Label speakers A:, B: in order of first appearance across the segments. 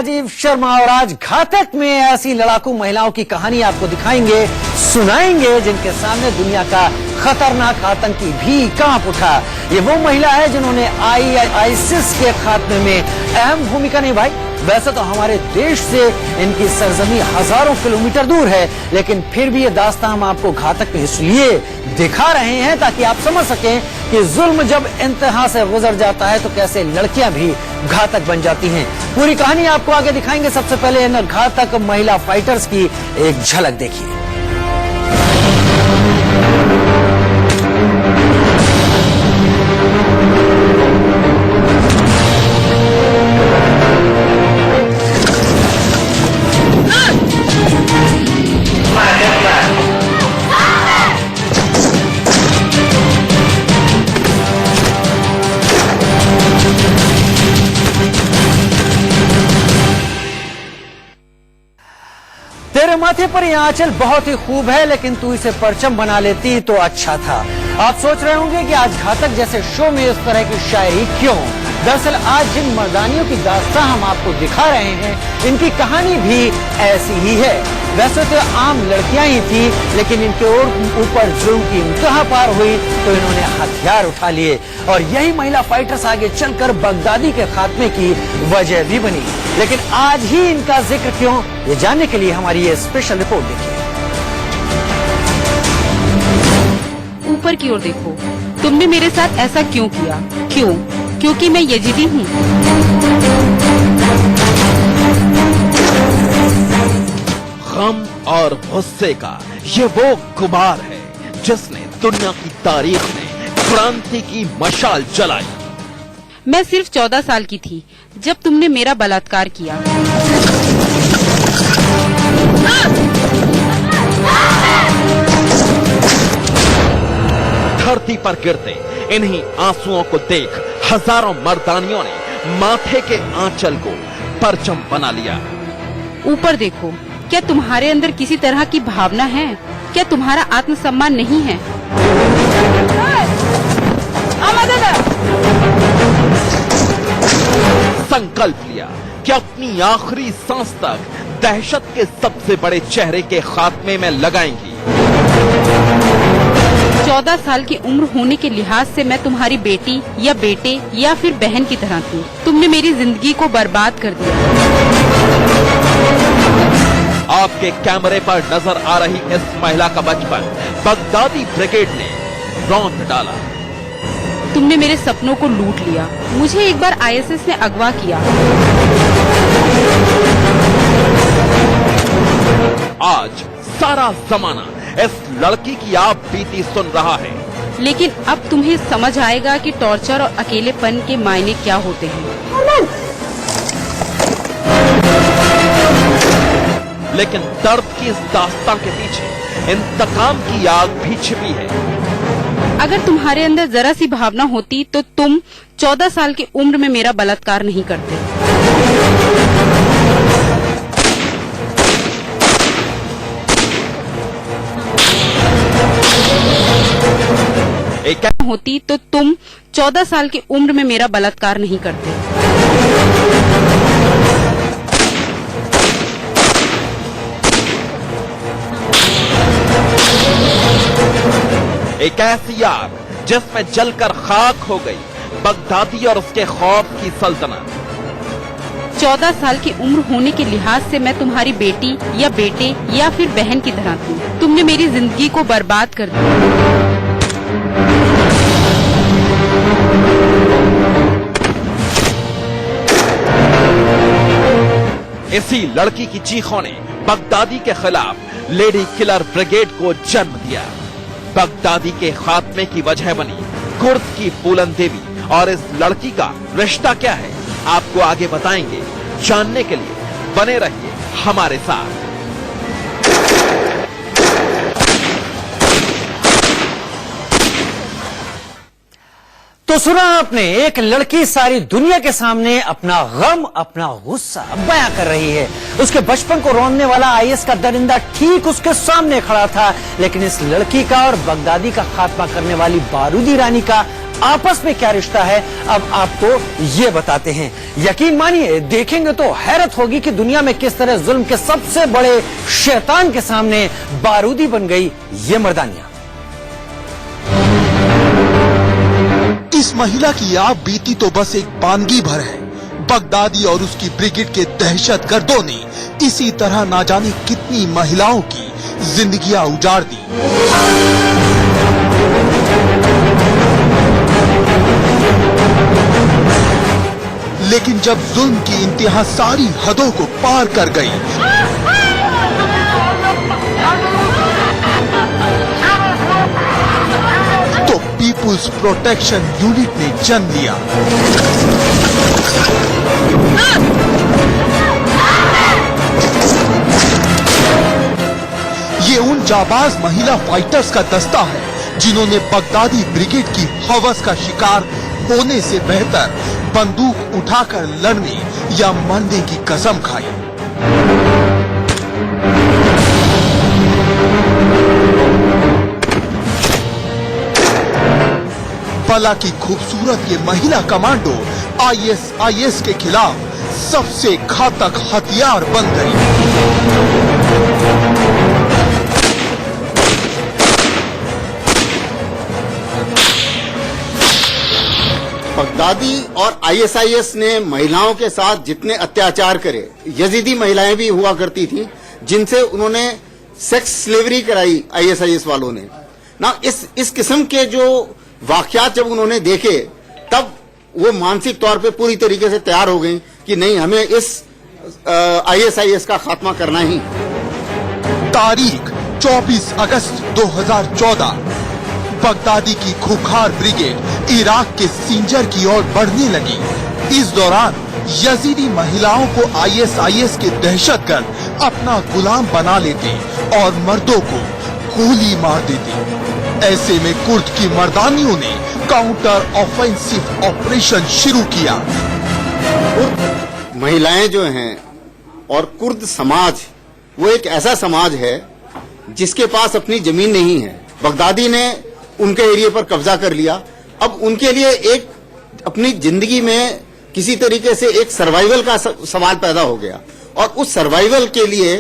A: राजीव शर्मा और आज घातक में ऐसी लड़ाकू महिलाओं की कहानी आपको दिखाएंगे, सुनाएंगे जिनके सामने दुनिया का खतरनाक आतंकी भी कांप उठा। ये वो महिला है जिन्होंने आईसिस के खात्मे में अहम भूमिका निभाई। वैसे तो हमारे देश से इनकी सरजमी हजारों किलोमीटर दूर है, लेकिन फिर भी ये दास्तान हम आपको घातक में इसलिए दिखा रहे हैं ताकि आप समझ सकें कि जुल्म जब इंतहा से गुजर जाता है तो कैसे लड़कियां भी घातक बन जाती हैं। पूरी कहानी आपको आगे दिखाएंगे। सबसे पहले इन घातक महिला फाइटर्स की एक झलक देखिए। तेरे माथे पर यह आंचल बहुत ही खूब है, लेकिन तू इसे परचम बना लेती तो अच्छा था। आप सोच रहे होंगे कि आज घातक जैसे शो में इस तरह की शायरी क्यों। दरअसल आज जिन मर्दानियों की दास्तां हम आपको दिखा रहे हैं, इनकी कहानी भी ऐसी ही है। वैसे तो आम लड़कियां ही थी, लेकिन इनके ऊपर जुल्म की इंतहा पार हुई तो इन्होंने हथियार उठा लिए और यही महिला फाइटर्स आगे चलकर बगदादी के खात्मे की वजह भी बनी। लेकिन आज ही इनका जिक्र क्यों, ये जानने के लिए हमारी ये स्पेशल रिपोर्ट देखिए।
B: ऊपर की ओर देखो, तुमने मेरे साथ ऐसा क्यों किया? क्यों? क्योंकि मैं यजीदी हूँ।
C: गम और गुस्से का ये वो गुबार है जिसने दुनिया की तारीख में क्रांति की मशाल जलाई।
B: मैं सिर्फ 14 साल की थी जब तुमने मेरा बलात्कार किया।
C: धरती पर गिरते इन्हीं आंसुओं को देख हजारों मर्दानियों ने माथे के आंचल को परचम बना लिया।
B: ऊपर देखो, क्या तुम्हारे अंदर किसी तरह की भावना है? क्या तुम्हारा आत्मसम्मान नहीं है?
C: संकल्प लिया कि अपनी आखिरी सांस तक दहशत के सबसे बड़े चेहरे के खात्मे में लगाएंगी।
B: 14 साल की उम्र होने के लिहाज से मैं तुम्हारी बेटी या बेटे या फिर बहन की तरह थी। तुमने मेरी जिंदगी को बर्बाद कर दिया।
C: आपके कैमरे पर नजर आ रही इस महिला का बचपन बगदादी ब्रिगेड ने रौंद डाला।
B: तुमने मेरे सपनों को लूट लिया। मुझे एक बार आईएसएस ने अगवा किया।
C: आज सारा जमाना इस लड़की की आप बीती सुन रहा है,
B: लेकिन अब तुम्हें समझ आएगा कि टॉर्चर और अकेलेपन के मायने क्या होते हैं।
C: लेकिन दर्द की इस दास्तां के पीछे इंतकाम की आग भी छिपी है।
B: अगर तुम्हारे अंदर जरा सी भावना होती तो तुम 14 साल की उम्र में मेरा बलात्कार नहीं करते।
C: एक
B: होती तो तुम 14 साल की उम्र में मेरा बलात्कार नहीं करते।
C: एक ऐसी आग जिसमें जलकर खाक हो गई बगदादी और उसके खौफ की सल्तनत।
B: 14 साल की उम्र होने के लिहाज से मैं तुम्हारी बेटी या बेटे या फिर बहन की तरह थी। तुमने मेरी जिंदगी को बर्बाद कर दिया।
C: इसी लड़की की चीखों ने बगदादी के खिलाफ लेडी किलर ब्रिगेड को जन्म दिया। बगदादी के खात्मे की वजह बनी कुर्द की बुलंद देवी। और इस लड़की का रिश्ता क्या है, आपको आगे बताएंगे। जानने के लिए बने रहिए हमारे साथ।
A: तो सुना आपने, एक लड़की सारी दुनिया के सामने अपना गम, अपना गुस्सा बयां कर रही है। उसके बचपन को रौंदने वाला आईएस का दरिंदा ठीक उसके सामने खड़ा था, लेकिन इस लड़की का और बगदादी का खात्मा करने वाली बारूदी रानी का आपस में क्या रिश्ता है, अब आपको ये बताते हैं। यकीन मानिए, देखेंगे तो हैरत होगी कि दुनिया में किस तरह जुल्म के सबसे बड़े शैतान के सामने बारूदी बन गई ये मर्दानियां।
D: इस महिला की आप बीती तो बस एक पानगी भर है। बगदादी और उसकी ब्रिगेड के दहशतगर्दों ने इसी तरह ना जाने कितनी महिलाओं की जिंदगियां उजाड़ दी। लेकिन जब जुल्म की इंतहा सारी हदों को पार कर गई, तो पीपुल्स प्रोटेक्शन यूनिट ने जन्म लिया। ये उन जाबाज महिला फाइटर्स का दस्ता है जिन्होंने बगदादी ब्रिगेड की हवस का शिकार होने से बेहतर बंदूक उठाकर लड़ने या मरने की कसम खाई। बला की खूबसूरत ये महिला कमांडो ISIS के खिलाफ सबसे घातक हथियार बन गई।
E: बगदादी और ISIS ने महिलाओं के साथ जितने अत्याचार करे, यजीदी महिलाएं भी हुआ करती थी जिनसे उन्होंने सेक्स स्लेवरी कराई ISIS वालों ने ना। इस किस्म के जो वाकयात जब उन्होंने देखे, तब वो मानसिक तौर पे पूरी तरीके से तैयार हो गई कि नहीं, हमें इस ISIS का खात्मा करना ही।
D: तारीख 24 अगस्त 2014। बगदादी की खूंखार ब्रिगेड इराक के सिंजर की ओर बढ़ने लगी। इस दौरान यजीदी महिलाओं को ISIS के दहशतगर्द अपना गुलाम बना लेते और मर्दों को गोली मार देते। ऐसे में कुर्द की मर्दानियों ने काउंटर ऑफेंसिव ऑपरेशन शुरू किया।
E: महिलाएं जो हैं और कुर्द समाज, वो एक ऐसा समाज है जिसके पास अपनी जमीन नहीं है। बगदादी ने उनके एरिया पर कब्जा कर लिया। अब उनके लिए एक अपनी जिंदगी में किसी तरीके से एक सर्वाइवल का सवाल पैदा हो गया, और उस सर्वाइवल के लिए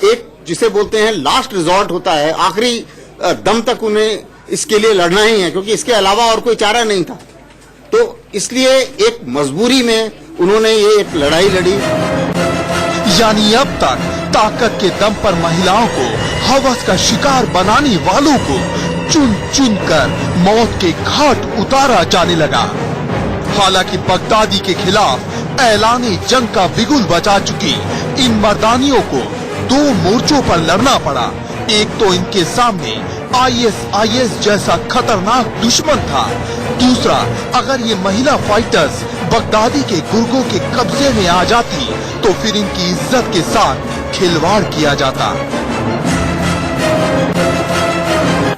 E: एक जिसे बोलते हैं लास्ट रिजॉर्ट होता है, आखिरी दम तक उन्हें इसके लिए लड़ना ही है, क्योंकि इसके अलावा और कोई चारा नहीं था। तो इसलिए एक मजबूरी में उन्होंने ये एक लड़ाई लड़ी।
D: यानी अब तक ताकत के दम पर महिलाओं को हवस का शिकार बनाने वालों को चुन चुन कर मौत के घाट उतारा जाने लगा। हालांकि बगदादी के खिलाफ ऐलानी जंग का बिगुल बजा चुकी इन मर्दानियों को दो मोर्चों पर लड़ना पड़ा। एक तो इनके सामने ISIS जैसा खतरनाक दुश्मन था, दूसरा अगर ये महिला फाइटर्स बगदादी के गुर्गों के कब्जे में आ जाती तो फिर इनकी इज्जत के साथ खिलवाड़ किया जाता।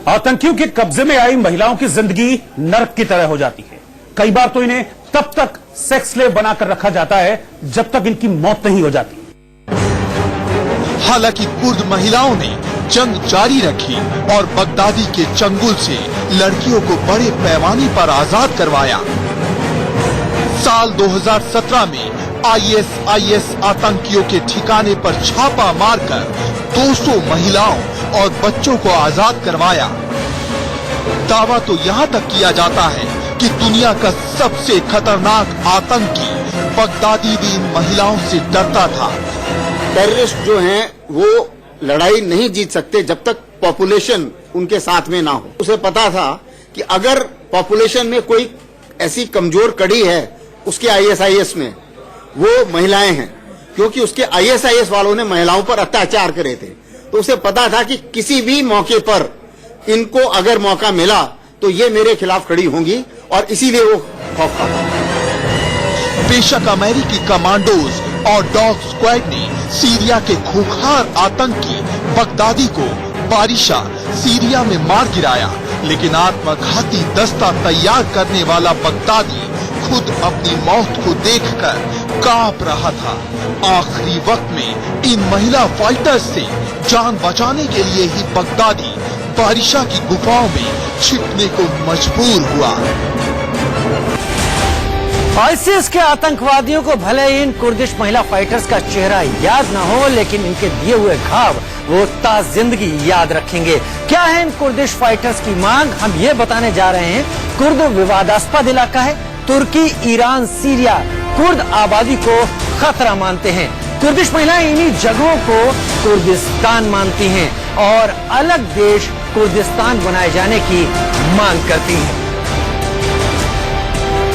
F: आतंकियों के कब्जे में आई महिलाओं की जिंदगी नरक की तरह हो जाती है। कई बार तो इन्हें तब तक सेक्स स्लेव बनाकर रखा जाता है जब तक इनकी मौत नहीं हो जाती।
D: हालांकि कुर्द महिलाओं ने जंग जारी रखी और बगदादी के चंगुल से लड़कियों को बड़े पैमाने पर आजाद करवाया। साल 2017 में ISIS आतंकियों के ठिकाने पर छापा मारकर 200 महिलाओं और बच्चों को आजाद करवाया। दावा तो यहाँ तक किया जाता है कि दुनिया का सबसे खतरनाक आतंकी बगदादी भी इन महिलाओं से डरता था।
E: टेररिस्ट जो हैं वो लड़ाई नहीं जीत सकते जब तक पॉपुलेशन उनके साथ में ना हो। उसे पता था कि अगर पॉपुलेशन में कोई ऐसी कमजोर कड़ी है उसके ISIS में, वो महिलाएं हैं, क्योंकि उसके ISIS वालों ने महिलाओं पर अत्याचार करे थे। तो उसे पता था कि किसी भी मौके पर इनको अगर मौका मिला तो ये मेरे खिलाफ खड़ी होंगी, और इसीलिए वो खौफ खाता था।
D: बेशक अमेरिकी कमांडोज और डॉग स्क्वाड ने सीरिया के खूंखार आतंकी बगदादी को बारिशा सीरिया में मार गिराया, लेकिन आत्मघाती दस्ता तैयार करने वाला बगदादी खुद अपनी मौत को देखकर कांप रहा था। आखिरी वक्त में इन महिला फाइटर्स से जान बचाने के लिए ही बगदादी बारिशा की गुफाओं में छिपने को मजबूर हुआ।
A: आईसिस के आतंकवादियों को भले ही इन कुर्दिश महिला फाइटर्स का चेहरा याद न हो, लेकिन इनके दिए हुए घाव वो ताजिंदगी याद रखेंगे। क्या है इन कुर्दिश फाइटर्स की मांग, हम ये बताने जा रहे हैं। कुर्द विवादास्पद इलाका है। तुर्की, ईरान, सीरिया कुर्द आबादी को खतरा मानते हैं। कुर्दिश महिलाएं इन्हीं जगहों को कुर्दिस्तान मानती हैं और अलग देश कुर्दिस्तान बनाए जाने की मांग करती हैं।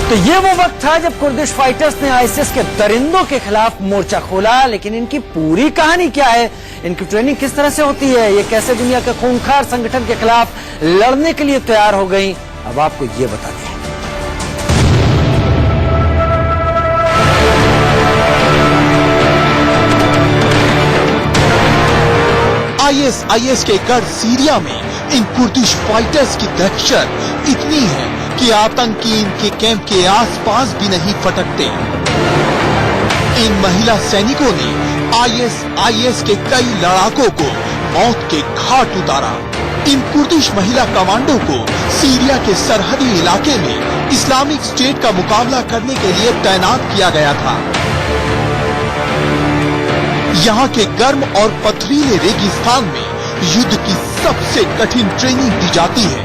A: तो ये वो वक्त था जब कुर्दिश फाइटर्स ने आईसिस के दरिंदों के खिलाफ मोर्चा खोला। लेकिन इनकी पूरी कहानी क्या है, इनकी ट्रेनिंग किस तरह से होती है, ये कैसे दुनिया के खूंखार संगठन के खिलाफ लड़ने के लिए तैयार हो गई, अब आपको ये बताते हैं।
D: आईएस के गढ़ सीरिया में इन कुर्दिश फाइटर्स की दहशत इतनी है कि आतंकी इनके कैंप के आसपास भी नहीं फटकते। इन महिला सैनिकों ने आईएस के कई लड़ाकों को मौत के घाट उतारा। इन कुर्दिश महिला कमांडो को सीरिया के सरहदी इलाके में इस्लामिक स्टेट का मुकाबला करने के लिए तैनात किया गया था। यहाँ के गर्म और पथरीले रेगिस्तान में युद्ध की सबसे कठिन ट्रेनिंग दी जाती है।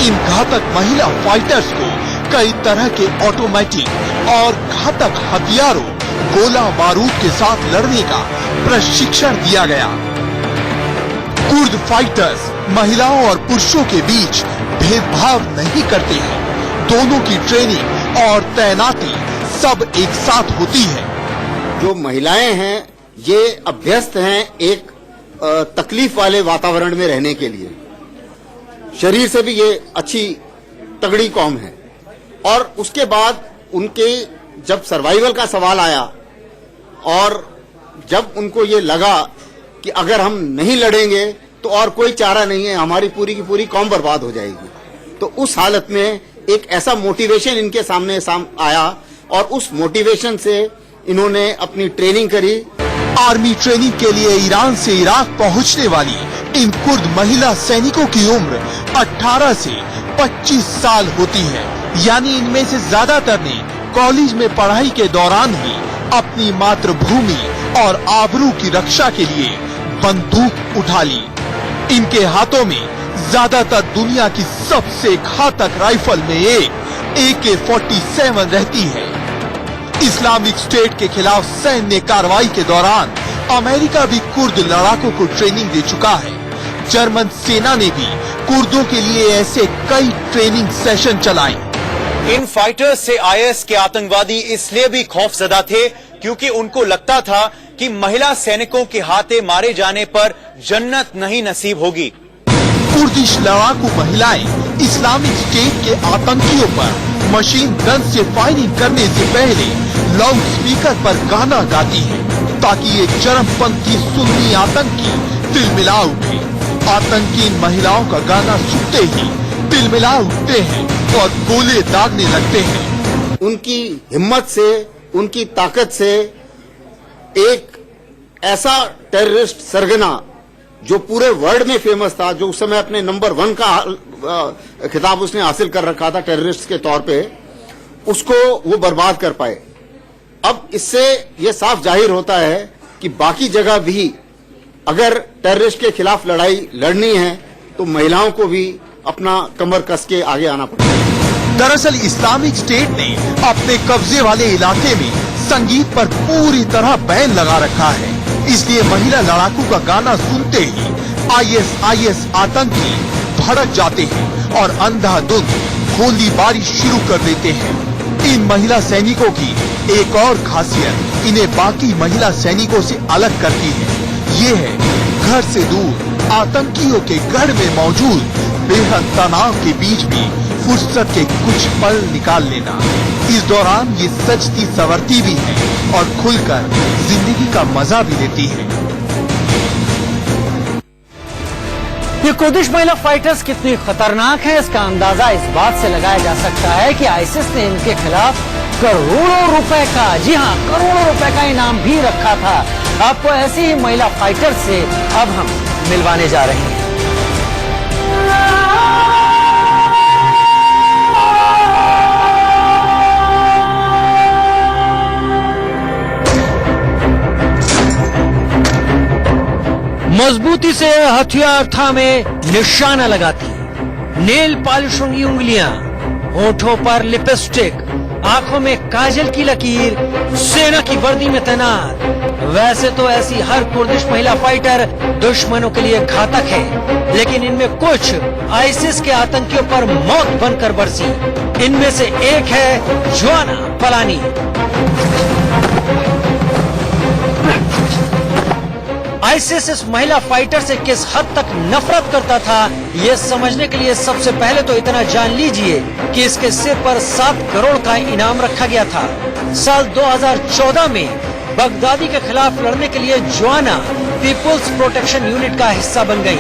D: इन घातक महिला फाइटर्स को कई तरह के ऑटोमेटिक और घातक हथियारों, गोला बारूद के साथ लड़ने का प्रशिक्षण दिया गया। कुर्द फाइटर्स महिलाओं और पुरुषों के बीच भेदभाव नहीं करते हैं। दोनों की ट्रेनिंग और तैनाती सब एक साथ होती है।
E: जो महिलाएं हैं ये अभ्यस्त हैं एक तकलीफ वाले वातावरण में रहने के लिए। शरीर से भी ये अच्छी तगड़ी कौम है। और उसके बाद उनके जब सर्वाइवल का सवाल आया और जब उनको ये लगा कि अगर हम नहीं लड़ेंगे तो और कोई चारा नहीं है, हमारी पूरी की पूरी कौम बर्बाद हो जाएगी, तो उस हालत में एक ऐसा मोटिवेशन इनके सामने आया और उस मोटिवेशन से इन्होंने अपनी ट्रेनिंग करी।
D: आर्मी ट्रेनिंग के लिए ईरान से इराक पहुंचने वाली इन कुर्द महिला सैनिकों की उम्र 18 से 25 साल होती है। यानी इनमें से ज्यादातर ने कॉलेज में पढ़ाई के दौरान ही अपनी मातृभूमि और आबरू की रक्षा के लिए बंदूक उठा ली। इनके हाथों में ज्यादातर दुनिया की सबसे घातक राइफल में एक AK-47 रहती है। इस्लामिक स्टेट के खिलाफ सैन्य कार्रवाई के दौरान अमेरिका भी कुर्द लड़ाकों को ट्रेनिंग दे चुका है। जर्मन सेना ने भी कुर्दों के लिए ऐसे कई ट्रेनिंग सेशन चलाए।
G: इन फाइटर्स से आईएस के आतंकवादी इसलिए भी खौफजदा थे क्योंकि उनको लगता था कि महिला सैनिकों के हाथे मारे जाने पर जन्नत नहीं नसीब होगी।
D: कुर्दिश लड़ाकू महिलाएं इस्लामिक स्टेट के आतंकियों पर मशीन गन से फायरिंग करने से पहले लाउड स्पीकर पर गाना गाती हैं ताकि ये चरमपंथी सुन्नी आतंकी तिलमिला उठे। आतंकी महिलाओं का गाना सुनते ही तिलमिला उठते हैं और गोले दागने लगते हैं।
E: उनकी हिम्मत से, उनकी ताकत से एक ऐसा टेररिस्ट सरगना जो पूरे वर्ल्ड में फेमस था, जो उस समय अपने नंबर 1 का खिताब उसने हासिल कर रखा था टेररिस्ट के तौर पे, उसको वो बर्बाद कर पाए। अब इससे ये साफ जाहिर होता है कि बाकी जगह भी अगर टेररिस्ट के खिलाफ लड़ाई लड़नी है तो महिलाओं को भी अपना कमर कस के आगे आना पड़ेगा।
D: दरअसल इस्लामिक स्टेट ने अपने कब्जे वाले इलाके में संगीत पर पूरी तरह बैन लगा रखा है। इसलिए महिला लड़ाकू का गाना सुनते ही आईएस आतंकी भड़क जाते हैं और अंधाधुंध गोलीबारी शुरू कर देते हैं। इन महिला सैनिकों की एक और खासियत इन्हें बाकी महिला सैनिकों से अलग करती है। ये है घर से दूर आतंकियों के गढ़ में मौजूद बेहद तनाव के बीच भी फुर्सत के कुछ पल निकाल लेना। इस दौरान ये सजती संवरती भी है और खुलकर जिंदगी का मजा भी लेती है।
A: ये कुर्दिश महिला फाइटर्स कितनी खतरनाक हैं, इसका अंदाजा इस बात से लगाया जा सकता है कि आईसिस ने इनके खिलाफ करोड़ों रुपए का, जी हाँ करोड़ों रुपए का इनाम भी रखा था। आपको ऐसी ही महिला फाइटर्स से अब हम मिलवाने जा रहे हैं। मजबूती से हथियार थामे निशाना लगाती, नेल पॉलिश रंगी उंगलियां, होठों पर लिपस्टिक, आंखों में काजल की लकीर, सेना की वर्दी में तैनात। वैसे तो ऐसी हर कुर्दिश महिला फाइटर दुश्मनों के लिए घातक है, लेकिन इनमें कुछ आईसिस के आतंकियों पर मौत बनकर बरसी। इनमें से एक है जोआना पलानी। आईसिस इस महिला फाइटर से किस हद तक नफरत करता था, ये समझने के लिए सबसे पहले तो इतना जान लीजिए कि इसके सिर पर 7 करोड़ का इनाम रखा गया था। साल 2014 में बगदादी के खिलाफ लड़ने के लिए जोआना पीपुल्स प्रोटेक्शन यूनिट का हिस्सा बन गई।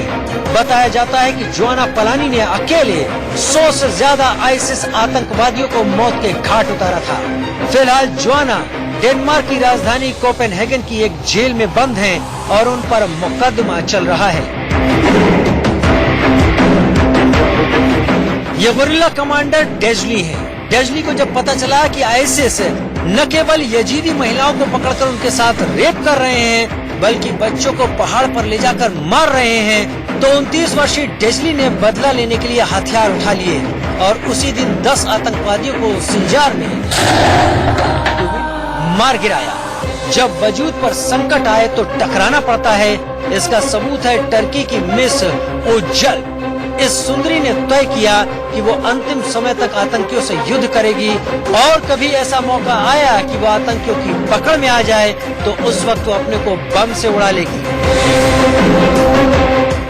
A: बताया जाता है कि जोआना पलानी ने अकेले 100 से ज्यादा आईसिस आतंकवादियों को मौत के घाट उतारा था। फिलहाल जोआना डेनमार्क की राजधानी कोपेनहेगन की एक जेल में बंद हैं और उन पर मुकदमा चल रहा है। ये गुरिल्ला कमांडर डेजली है। डेजली को जब पता चला कि आईसिस न केवल यजीदी महिलाओं को पकड़कर उनके साथ रेप कर रहे हैं, बल्कि बच्चों को पहाड़ पर ले जाकर मार रहे हैं, तो 29 वर्षीय डेजली ने बदला लेने के लिए हथियार उठा लिए और उसी दिन 10 आतंकवादियों को सिंजार में मार गिराया। जब वजूद पर संकट आए तो टकराना पड़ता है। इसका सबूत है टर्की की मिस ओजल। इस सुंदरी ने तय किया कि वो अंतिम समय तक आतंकियों से युद्ध करेगी और कभी ऐसा मौका आया कि वो आतंकियों की पकड़ में आ जाए तो उस वक्त वो अपने को बम से उड़ा लेगी।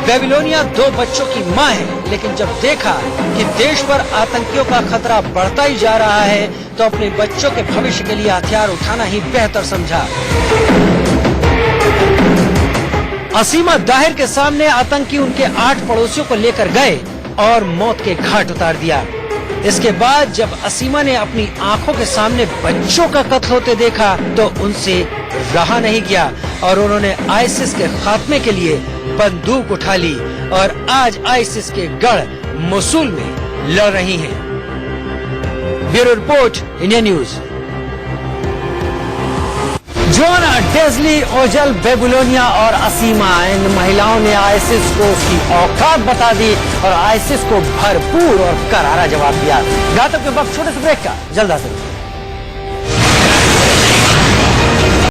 A: बेबीलोनिया 2 बच्चों की मां है, लेकिन जब देखा कि देश पर आतंकियों का खतरा बढ़ता ही जा रहा है तो अपने बच्चों के भविष्य के लिए हथियार उठाना ही बेहतर समझा। असीमा दाहिर के सामने आतंकी उनके 8 पड़ोसियों को लेकर गए और मौत के घाट उतार दिया। इसके बाद जब असीमा ने अपनी आंखों के सामने बच्चों का कत्ल होते देखा तो उनसे रहा नहीं गया और उन्होंने आईसिस के खात्मे के लिए बंदूक उठा ली और आज आईसिस के गढ़ मोसुल में लड़ रही हैं। Bureau report, India news. Joanna, डेजली, ओजल, बेबीलोनिया और असीमा, इन महिलाओं ने आईसिस को उसकी औकात बता दी और आईसिस को भरपूर और करारा जवाब दिया। घातक के वक्त छोटे से ब्रेक का जल्द हाजिर।